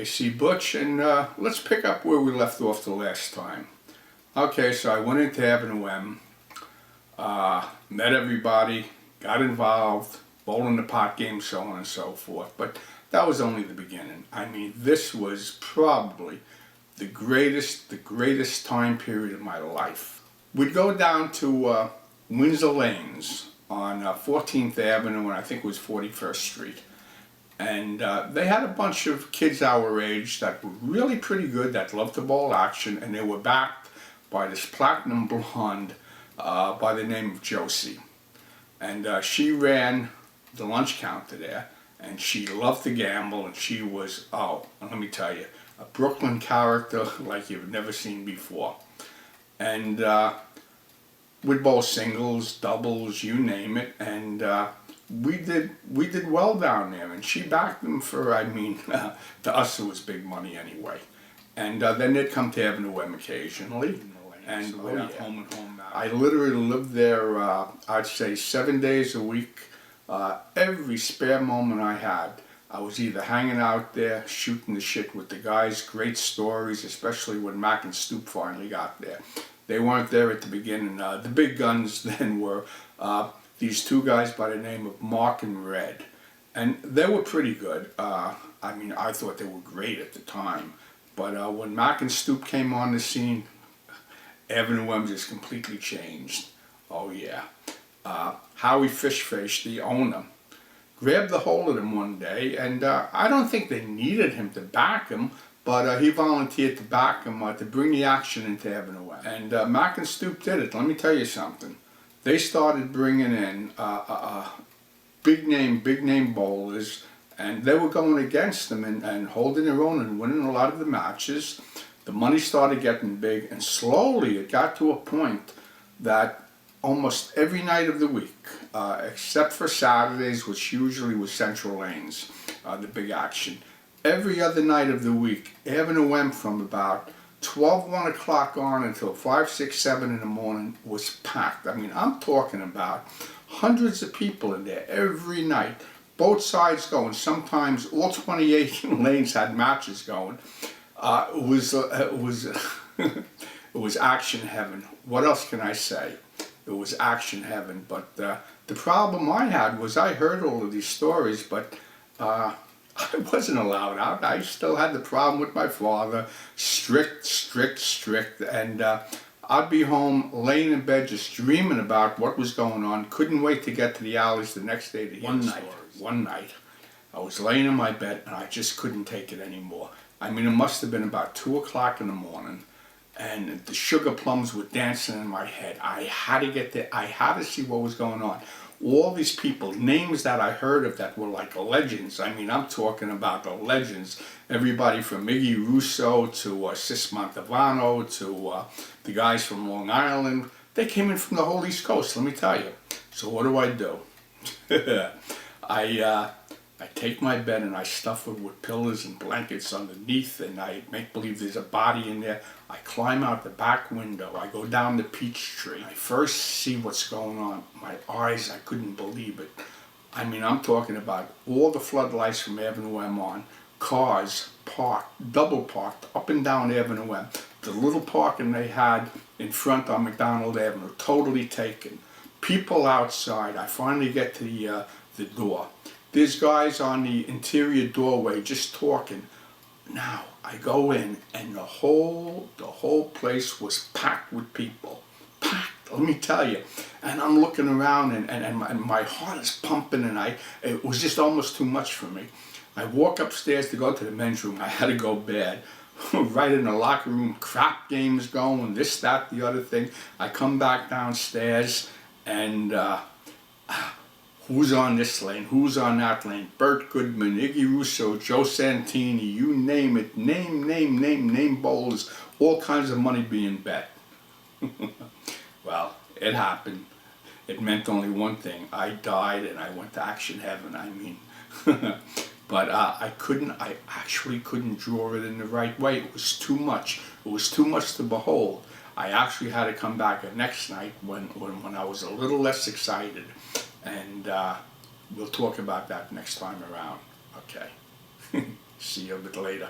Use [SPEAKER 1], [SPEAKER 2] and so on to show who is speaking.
[SPEAKER 1] AC Butch, and let's pick up where we left off the last time. Okay, so I went into Avenue M, met everybody, got involved, bowling the pot game, so on and so forth, but that was only the beginning. I mean, this was probably the greatest time period of my life. We'd go down to Windsor Lanes on 14th Avenue, and I think it was 41st Street. And they had a bunch of kids our age that were really pretty good, that loved to bowl action, and they were backed by this platinum blonde by the name of Josie. And she ran the lunch counter there, and she loved to gamble, and she was, oh, let me tell you, a Brooklyn character like you've never seen before. And we'd bowl singles, doubles, you name it, and we did well down there, and she backed them for, I mean, to us it was big money anyway. And then they'd come to Avenue M occasionally, and oh yeah, home and home now. I literally lived there, I'd say 7 days a week. Every spare moment I had, I was either hanging out there, shooting the shit with the guys, great stories, especially when Mac and Stoop finally got there. They weren't there at the beginning. The big guns then were these two guys by the name of Mark and Red. And they were pretty good. I mean, I thought they were great at the time. But when Mac and Stoop came on the scene, Avenue M just completely changed. Oh yeah. Howie Fishface, the owner, grabbed the hold of him one day, and I don't think they needed him to back him, but he volunteered to back him to bring the action into Avenue M. And Mac and Stoop did it. Let me tell you something. They started bringing in big name bowlers, and they were going against them and holding their own and winning a lot of the matches. The money started getting big, and slowly it got to a point that almost every night of the week, except for Saturdays, which usually was Central Lanes, the big action, every other night of the week, Avenue M from about 12, 1 o'clock on until 5, 6, 7 in the morning was packed. I mean, I'm talking about hundreds of people in there every night, both sides going. Sometimes all 28 lanes had matches going. It was action heaven. What else can I say? It was action heaven. But the problem I had was I heard all of these stories, but I wasn't allowed out. I still had the problem with my father, strict, and I'd be home laying in bed just dreaming about what was going on. Couldn't wait to get to the alleys the next day to hear the stories. One night, I was laying in my bed and I just couldn't take it anymore. I mean, it must have been about 2 o'clock in the morning, and the sugar plums were dancing in my head. I had to get there. I had to see what was going on. All these people, names that I heard of that were like legends. I mean, I'm talking about the legends. Everybody from Iggy Russo to Sis Montavano to the guys from Long Island. They came in from the whole East Coast, let me tell you. So what do? I take my bed and I stuff it with pillows and blankets underneath, and I make believe there's a body in there. I climb out the back window. I go down the Peachtree. I first see what's going on. My eyes, I couldn't believe it. I mean, I'm talking about all the floodlights from Avenue M on, cars parked, double parked, up and down Avenue M. The little parking they had in front on McDonald Avenue, totally taken. People outside. I finally get to the door. There's guys on the interior doorway just talking. Now, I go in, and the whole place was packed with people. Packed, let me tell you. And I'm looking around, and my heart is pumping, and it was just almost too much for me. I walk upstairs to go to the men's room. I had to go bad. Right in the locker room, crap games going, this, that, the other thing. I come back downstairs, and who's on this lane? Who's on that lane? Bert Goodman, Iggy Russo, Joe Santini, you name it. Name bowlers. All kinds of money being bet. Well, it happened. It meant only one thing. I died and I went to action heaven. I mean, but I actually couldn't draw it in the right way. It was too much. It was too much to behold. I actually had to come back the next night when I was a little less excited. And we'll talk about that next time around. Okay. See you a bit later.